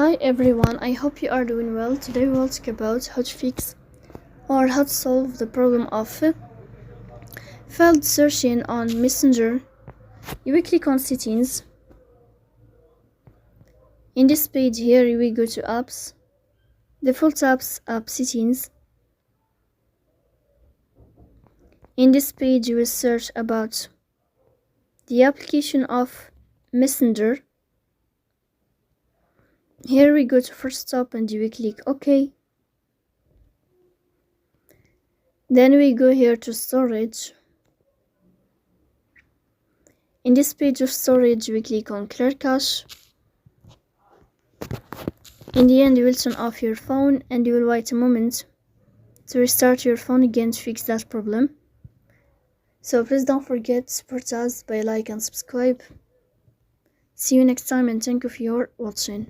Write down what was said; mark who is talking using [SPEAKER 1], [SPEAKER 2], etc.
[SPEAKER 1] Hi everyone, I hope you are doing well. Today we will talk about how to fix or how to solve the problem of failed searching on Messenger. You will click on settings. In this page here you will go to apps, default apps, app settings. In this page you will search about the application of Messenger. Here we go to first stop and you will click OK. Then we go here to storage. In this page of storage we click on clear cache. In the end you will turn off your phone and you will wait a moment to restart your phone again to fix that problem. So please don't forget to support us by like and subscribe. See you next time and thank you for your watching.